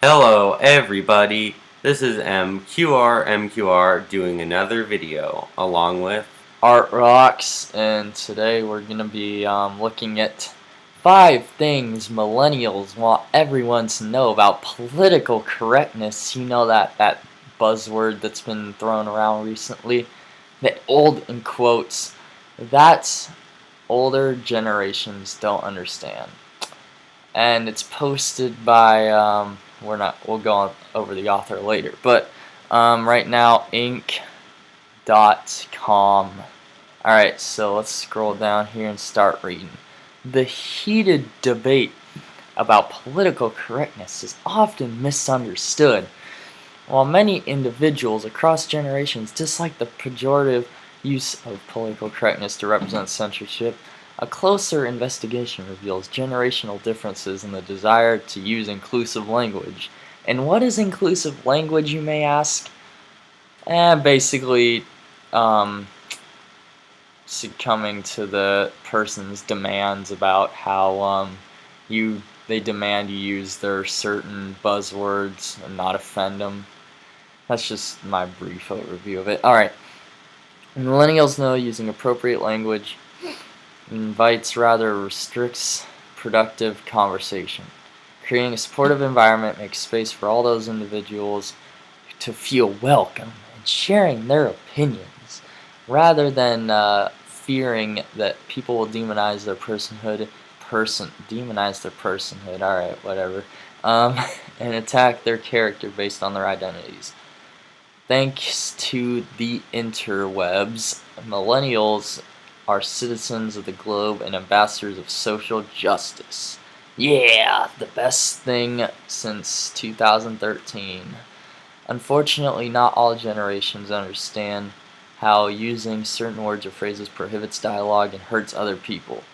Hello everybody, this is MQR doing another video along with Art Rocks, and today we're going to be looking at 5 things millennials want everyone to know about political correctness. You know that buzzword that's been thrown around recently, the old in quotes, that older generations don't understand. And it's posted by, we'll go over the author later, but right now, Inc.com. Alright, so let's scroll down here and start reading. The heated debate about political correctness is often misunderstood. While many individuals across generations dislike the pejorative use of political correctness to represent censorship, a closer investigation reveals generational differences in the desire to use inclusive language. And what is inclusive language, you may ask? Basically, succumbing to the person's demands about how they demand you use their certain buzzwords and not offend them. That's just my brief overview of it. Alright, millennials know using appropriate language invites rather restricts productive conversation. Creating a supportive environment makes space for all those individuals to feel welcome and sharing their opinions, rather than fearing that people will demonize their personhood, alright, whatever, and attack their character based on their identities. Thanks to the interwebs, millennials are citizens of the globe and ambassadors of social justice. Yeah, the best thing since 2013. Unfortunately, not all generations understand how using certain words or phrases prohibits dialogue and hurts other people.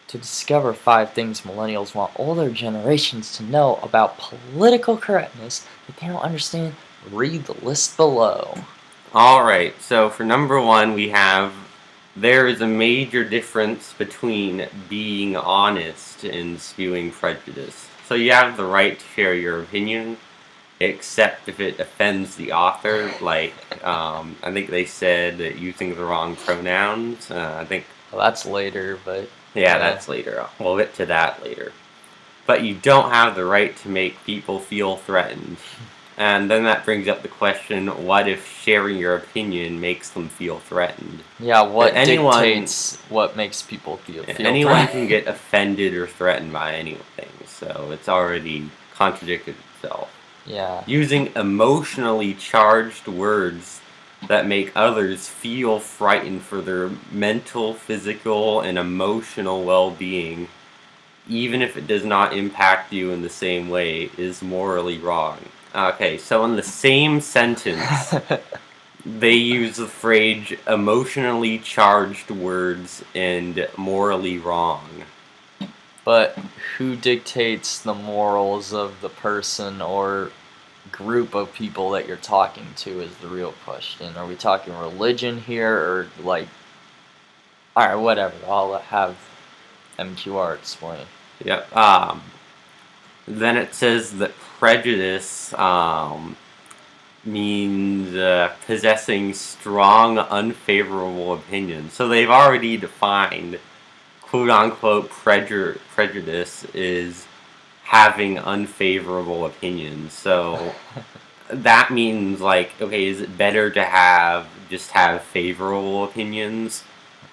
To discover 5 things millennials want older generations to know about political correctness that they don't understand, read the list below. Alright, so for number 1 we have there is a major difference between being honest and spewing prejudice. So you have the right to share your opinion, except if it offends the author, like, I think they said that using the wrong pronouns, I think... Well, that's later, but... Yeah, that's later. We'll get to that later. But you don't have the right to make people feel threatened. And then that brings up the question, what if sharing your opinion makes them feel threatened? Yeah, what dictates what makes people feel anyone threatened? can get offended or threatened by anything, so it's already contradicted itself. Yeah. Using emotionally charged words that make others feel frightened for their mental, physical, and emotional well-being, even if it does not impact you in the same way, is morally wrong. Okay, so in the same sentence, they use the phrase emotionally charged words and morally wrong. But who dictates the morals of the person or group of people that you're talking to is the real question. Are we talking religion here, or like... Alright, whatever, I'll have MQR explain. Yep. Then it says that prejudice means possessing strong, unfavorable opinions. So they've already defined quote-unquote prejudice is having unfavorable opinions. So that means, like, okay, is it better to just have favorable opinions?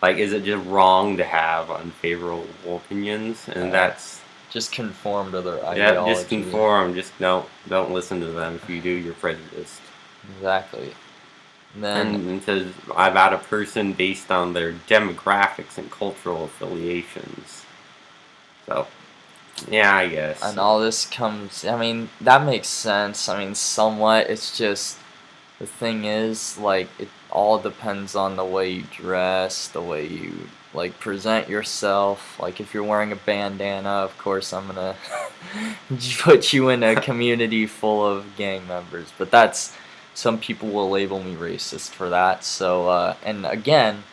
Like, is it just wrong to have unfavorable opinions? And that's... Just conform to their ideology. Yeah, just conform. Just don't listen to them. If you do, you're prejudiced. Exactly. And it says about a person based on their demographics and cultural affiliations. So, yeah, I guess. And all this comes... I mean, that makes sense. I mean, somewhat. It's just... The thing is, like, it all depends on the way you dress, the way you, like, present yourself. Like, if you're wearing a bandana, of course I'm gonna put you in a community full of gang members. But that's... Some people will label me racist for that. So, and again,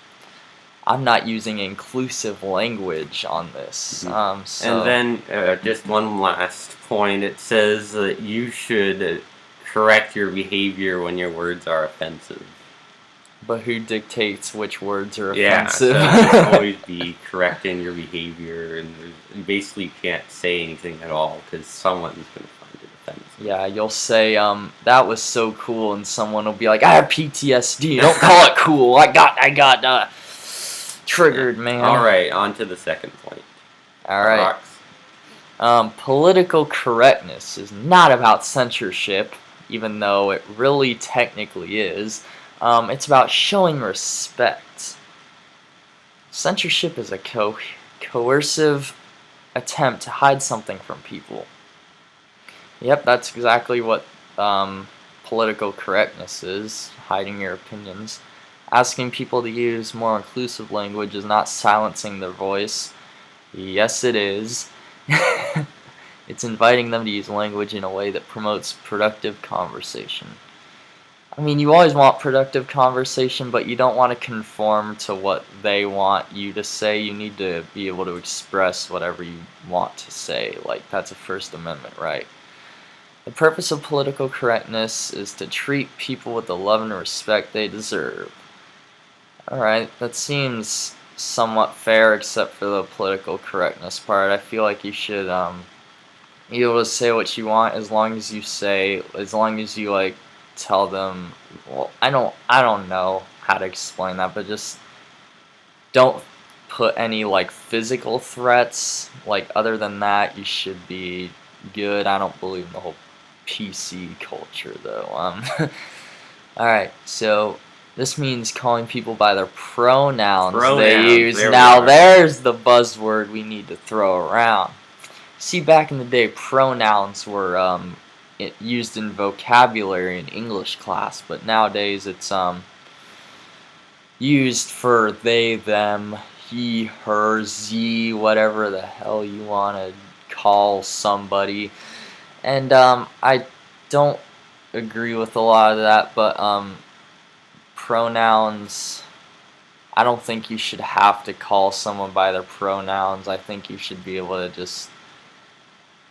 I'm not using inclusive language on this. So, And then just one last point. It says that you should correct your behavior when your words are offensive. but who dictates which words are Yeah, offensive? so you should always be correcting your behavior, and you basically can't say anything at all because someone's going to find it offensive. Yeah, you'll say, that was so cool, and someone will be like, I have PTSD. Don't call it cool. I got triggered, man. All right, on to the second point. All right. Political correctness is not about censorship, even though it really technically is. It's about showing respect. Censorship is a coercive attempt to hide something from people. Yep, that's exactly what political correctness is, hiding your opinions. Asking people to use more inclusive language is not silencing their voice. Yes, it is. It's inviting them to use language in a way that promotes productive conversation. I mean, you always want productive conversation, but you don't want to conform to what they want you to say. You need to be able to express whatever you want to say. Like, that's a First Amendment right. The purpose of political correctness is to treat people with the love and respect they deserve. Alright, that seems somewhat fair except for the political correctness part. I feel like you should be able to say what you want as long as you like tell them, well, I don't know how to explain that, but just don't put any like physical threats. Like, other than that, you should be good. I don't believe in the whole PC culture though. Alright, so this means calling people by their pronouns they use. Now there's the buzzword we need to throw around. See, back in the day, pronouns were used in vocabulary in English class, but nowadays it's used for they, them, he, her, ze, whatever the hell you want to call somebody. And I don't agree with a lot of that, but pronouns, I don't think you should have to call someone by their pronouns. I think you should be able to just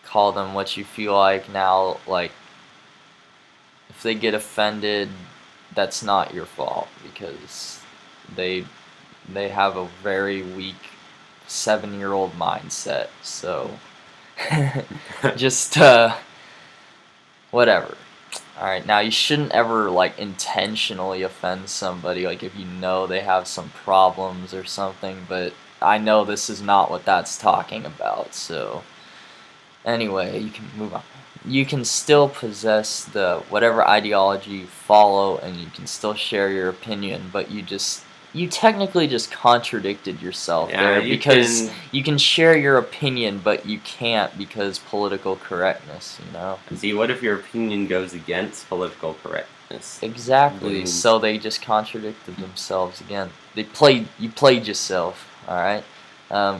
call them what you feel like. Now, like, if they get offended, that's not your fault, because they have a very weak 7-year-old mindset. So just whatever. Alright, now you shouldn't ever like intentionally offend somebody, like if you know they have some problems or something, but I know this is not what that's talking about. So anyway, you can move on. You can still possess the whatever ideology you follow, and you can still share your opinion, but you technically just contradicted yourself there, because you can share your opinion, but you can't because political correctness, you know? See, what if your opinion goes against political correctness? Exactly, so they just contradicted themselves again. You played yourself, alright?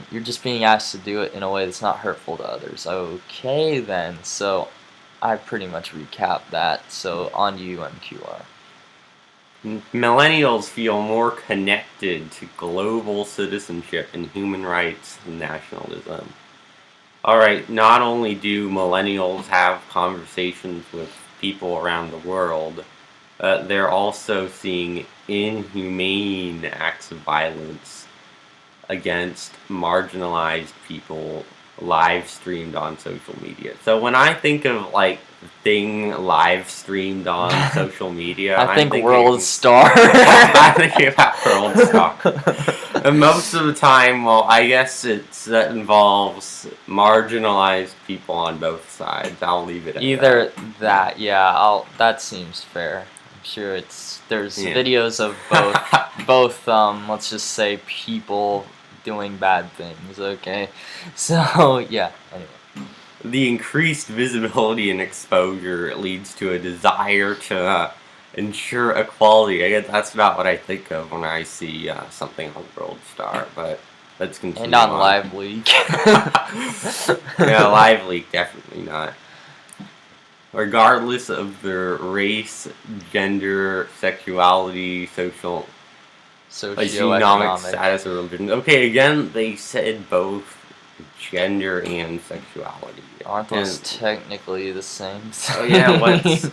You're just being asked to do it in a way that's not hurtful to others. Okay then, so I pretty much recapped that, so on to you, MQR. Millennials feel more connected to global citizenship and human rights than nationalism. Alright, not only do millennials have conversations with people around the world, they're also seeing inhumane acts of violence against marginalized people live streamed on social media. So when I think of like thing live streamed on social media, I think World Star. I'm thinking about World Star. And most of the time, well, I guess that involves marginalized people on both sides. I'll leave it at either that, yeah. That seems fair. I'm sure there's videos of both. Let's just say people doing bad things. Okay, so yeah. Anyway. The increased visibility and exposure leads to a desire to ensure equality. I guess that's about what I think of when I see something on World Star, but let's continue. And on Live Leak. Yeah, Live Leak, definitely not. Regardless of their race, gender, sexuality, economic socioeconomic. status or religion. Okay, again, they said both gender and sexuality. Aren't those And- technically the same thing? Oh yeah, what's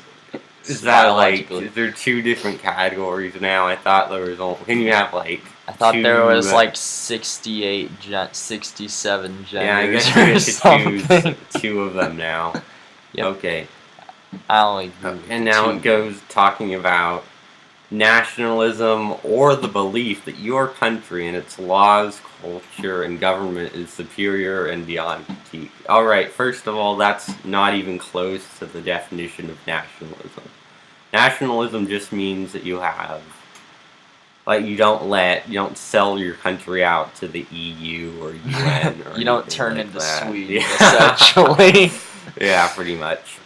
is that like? Biologically. Is there two different categories now? I thought there was only. Can you have like? I thought there was two, like 67 genders Yeah, I guess or you get something. to choose two of them now. Yep. Okay. I only agree with And now two. it goes talking about nationalism or the belief that your country and its laws, culture, and government is superior and beyond critique. Alright, first of all, that's not even close to the definition of nationalism. Nationalism just means that you have, like, you don't sell your country out to the EU or UN or You don't anything turn like into that. Sweden, Yeah. essentially. Yeah, pretty much.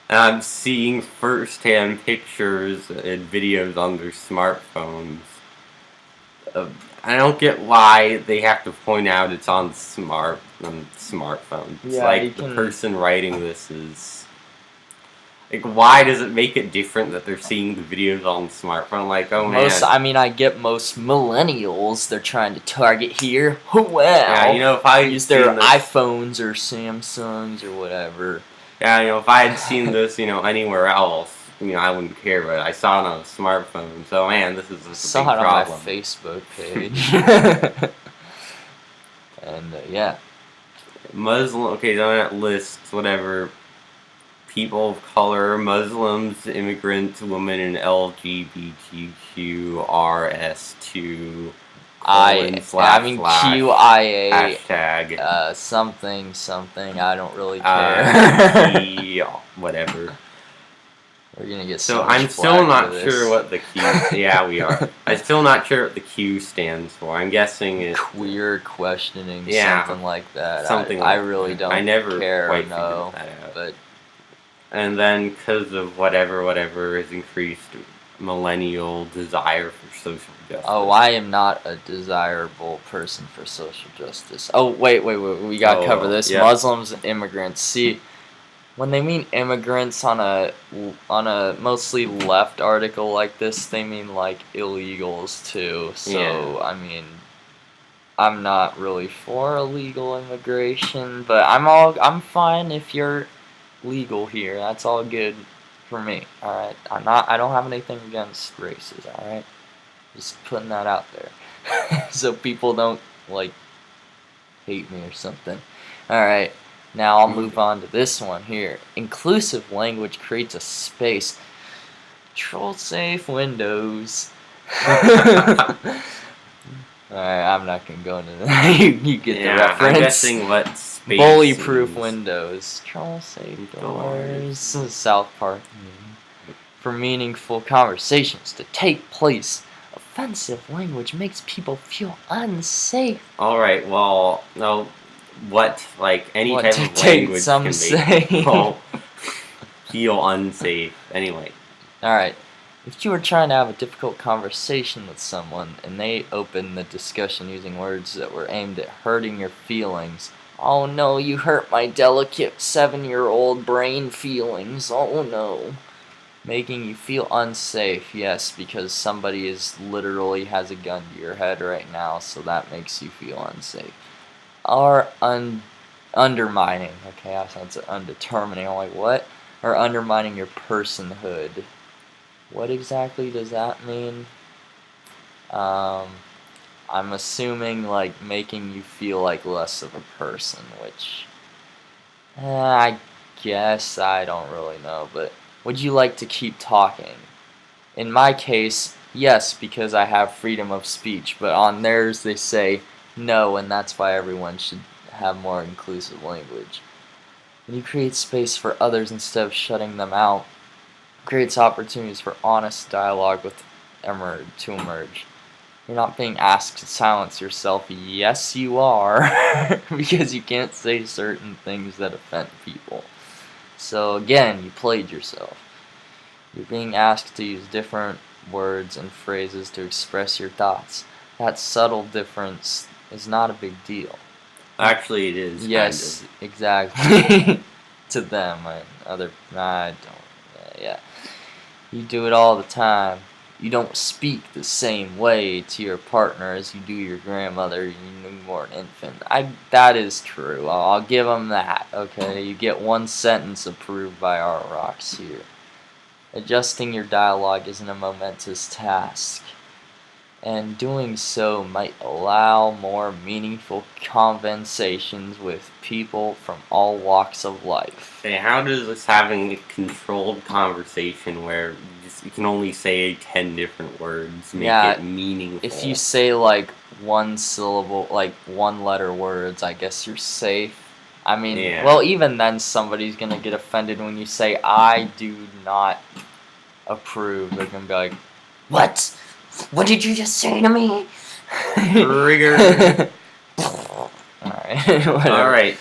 And I'm seeing first-hand pictures and videos on their smartphones. I don't get why they have to point out it's on smartphones. It's Yeah, like you the can- person writing this is... Like, why does it make it different that they're seeing the videos on the smartphone? Like, oh man. I get most millennials they're trying to target here. Well, Yeah, if I use their iPhones or Samsungs or whatever. Yeah, if I had seen this, anywhere else, I wouldn't care, but I saw it on a smartphone, so man, this is just a Saw big it on problem. my Facebook page. And yeah. Muslim, okay, so that lists whatever. People of color, Muslims, immigrants, women, and LGBTQRS2. QIA hashtag something I don't really care. whatever. We're gonna get So much I'm still flack not for this. sure what the Q. Yeah, we are. I'm still not sure what the Q stands for. I'm guessing it's queer questioning, Yeah, something like that. something I like really that. don't I never care quite or know, figured that out. but And then because of whatever has increased millennial desire for social justice. oh, I am not a desirable person for social justice. Oh, wait, we gotta cover this. yeah. Muslims and immigrants. See, when they mean immigrants on a mostly left article like this, they mean like illegals too. So Yeah. I mean, I'm not really for illegal immigration, but I'm fine if you're legal here. That's all good for me. All right, I don't have anything against races. All right, just putting that out there, so people don't like hate me or something. All right, now I'll move on to this one here. Inclusive language creates a space. Control safe Windows. Alright, I'm not gonna go into that. you get the reference. I'm guessing what space. Bully-proof windows. Control safe doors. South Park. For meaningful conversations to take place. Offensive language makes people feel unsafe. Alright, well, no. What, like, any What type of language some can say. make people feel unsafe. Anyway. Alright, if you were trying to have a difficult conversation with someone and they opened the discussion using words that were aimed at hurting your feelings, oh no, you hurt my delicate 7-year-old brain feelings, oh no. Making you feel unsafe, yes, because somebody literally has a gun to your head right now, so that makes you feel unsafe. Or undermining, okay, I sound so undetermining, I'm like, what? Or undermining your personhood. What exactly does that mean? I'm assuming like making you feel like less of a person, which I guess I don't really know, but would you like to keep talking? In my case, yes, because I have freedom of speech, but on theirs they say no, and that's why everyone should have more inclusive language. When you create space for others instead of shutting them out, creates opportunities for honest dialogue to emerge. You're not being asked to silence yourself. Yes, you are, because you can't say certain things that offend people. So again, you played yourself. You're being asked to use different words and phrases to express your thoughts. That subtle difference is not a big deal. Actually, it is. Yes, kind of. exactly. To them, I don't. Yeah. You do it all the time. you don't speak the same way to your partner as you do your grandmother, your newborn infant. That is true. I'll give them that. Okay, you get one sentence approved by our rocks here. Adjusting your dialogue isn't a momentous task, and doing so might allow more meaningful conversations with people from all walks of life. Okay, how does this having a controlled conversation where you can only say 10 different words make it meaningful? If you say like one syllable, like one letter words, I guess you're safe. I mean, well, even then somebody's gonna get offended when you say, I do not approve. They're gonna be like, what? What did you just say to me? Trigger. Alright. Alright.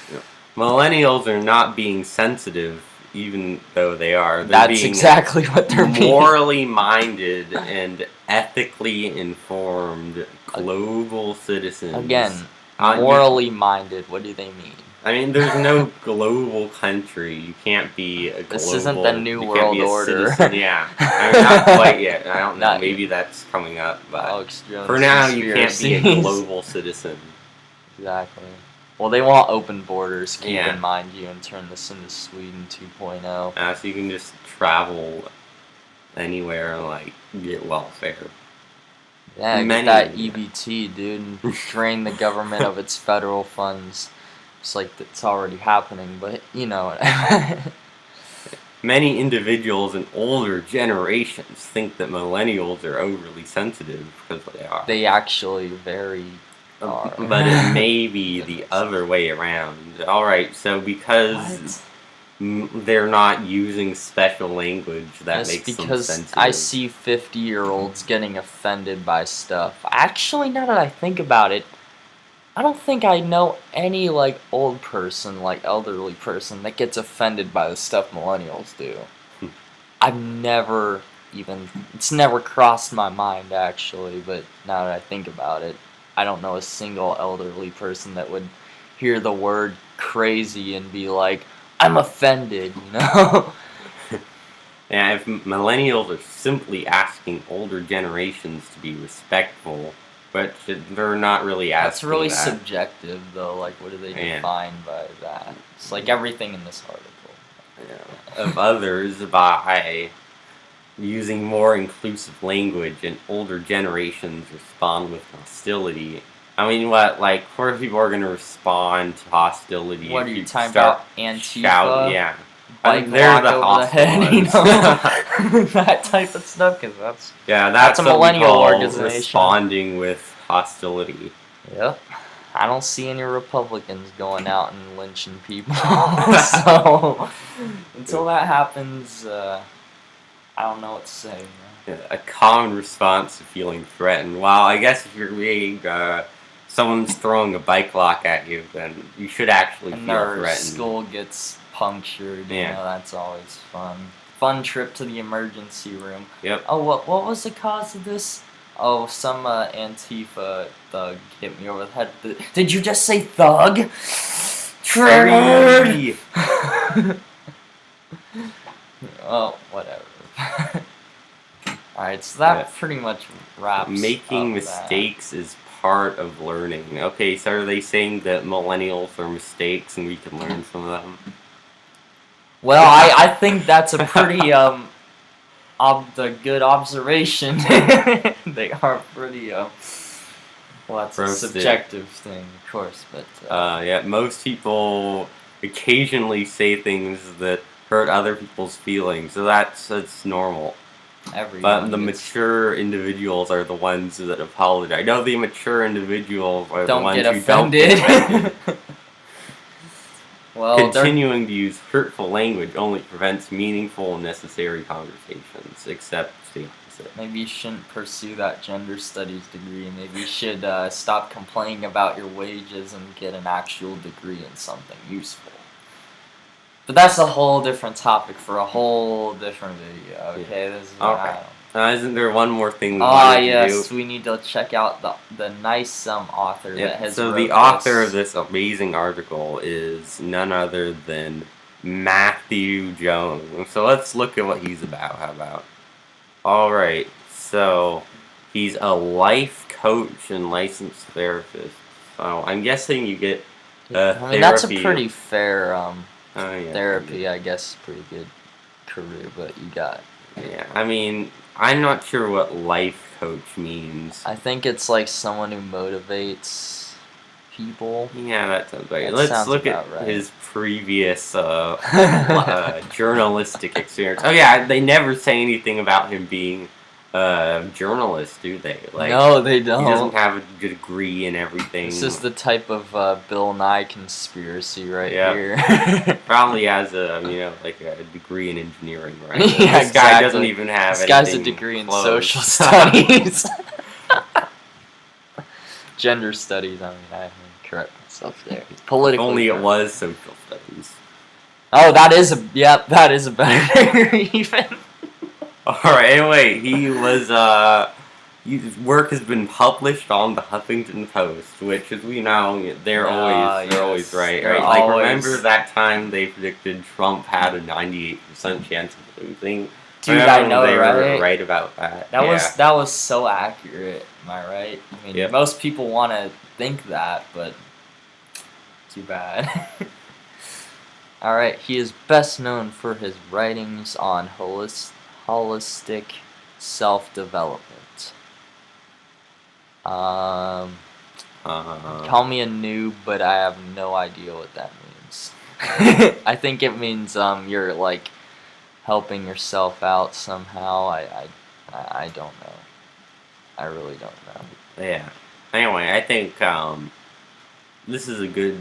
Millennials are not being sensitive, even though they are. That's exactly what they're being. Morally minded and ethically informed global citizens. Again, morally minded, what do they mean? I mean, there's no global country. You can't be a global... This isn't the New World Order. Yeah. I mean, not quite yet. I don't know. Maybe that's coming up. But for now, you can't be a global citizen. Exactly. Well, they want open borders, keep in mind you, and turn this into Sweden 2.0. So you can just travel anywhere and, like, get welfare. Yeah, get that EBT, dude, and drain the government of its federal funds. It's like it's already happening, but you know. Many individuals in older generations think that millennials are overly sensitive because they are. They actually very are. But it may be the other way around. Alright, so because they're not using special language, that makes them sensitive. Because I see 50-year-olds getting offended by stuff. Actually, now that I think about it, I don't think I know any, like, old person, like, elderly person that gets offended by the stuff millennials do. I've never even... It's never crossed my mind, actually, but now that I think about it, I don't know a single elderly person that would hear the word crazy and be like, I'm offended, you know? Yeah, if millennials are simply asking older generations to be respectful... But they're not really asking. That's really subjective, though. Like, what do they define by that? It's like everything in this article. Yeah. Of others by using more inclusive language, and older generations respond with hostility. I mean, what? Like, poor people are going to respond to hostility. What are you talking about? Antifa? Shout, yeah. Like, they're the over the head, you know? That type of stuff, because that's a millennial organization. Responding with hostility. Yep. I don't see any Republicans going out and lynching people. So, until that happens, I don't know what to say. Yeah, a common response to feeling threatened. Well, I guess if you're being... someone's throwing a bike lock at you, then you should actually feel threatened. Their skull gets punctured, you know, that's always fun. Fun trip to the emergency room. Yep. Oh, what was the cause of this? Oh, some Antifa thug hit me over the head. Did you just say thug? Triggered! Oh, whatever. Alright, so that pretty much wraps Making mistakes is part of learning. Okay, so are they saying that millennials are mistakes and we can learn from them? Well, I think that's a pretty good observation. They are pretty well, that's a subjective thing, of course, but yeah, most people occasionally say things that hurt other people's feelings, so that's normal. But the mature individuals are the ones that apologize. No, the immature individuals are the ones who don't get offended. Well, continuing to use hurtful language only prevents meaningful and necessary conversations, except the opposite. Maybe you shouldn't pursue that gender studies degree. Maybe you should stop complaining about your wages and get an actual degree in something useful. But that's a whole different topic for a whole different video, okay? This is isn't there one more thing we wanted to do? Yes, we need to check out the nice author that has wrote the author of this amazing article is none other than Matthew Jones. So let's look at what he's about. How about? Alright, So he's a life coach and licensed therapist. So I'm guessing you get I mean, that's a pretty fair therapy, I guess. Pretty good career, but you got. Yeah, I mean, I'm not sure what life coach means. I think it's like someone who motivates people. Yeah, that sounds right. That Let's sounds look at about right. his previous journalistic experience. Oh yeah, they never say anything about him being a journalist, do they? Like, no, they don't. He doesn't have a degree in everything. This is the type of Bill Nye conspiracy here. Probably has a like a degree in engineering, right? Yeah, this guy doesn't even have. This guy's a degree in social studies. Gender studies. I mean, I have to correct myself there. Political. Only it was social studies. Oh, that is a better even. Alright, anyway, he was, his work has been published on the Huffington Post, which, as we know, they're always right. They're Like, always... remember that time they predicted Trump had a 98% chance of losing? Dude, I know, they right? were right about that. That was so accurate, am I right? I mean, most people want to think that, but too bad. Alright, he is best known for his writings on holistic self-development. Call me a noob, but I have no idea what that means. I think it means you're like helping yourself out somehow. I don't know. I really don't know. Yeah. Anyway, I think this is a good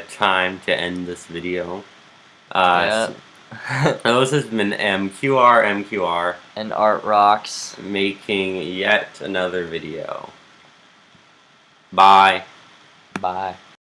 time to end this video. Yeah. So this has been MQR and Art Rocks making yet another video. Bye. Bye.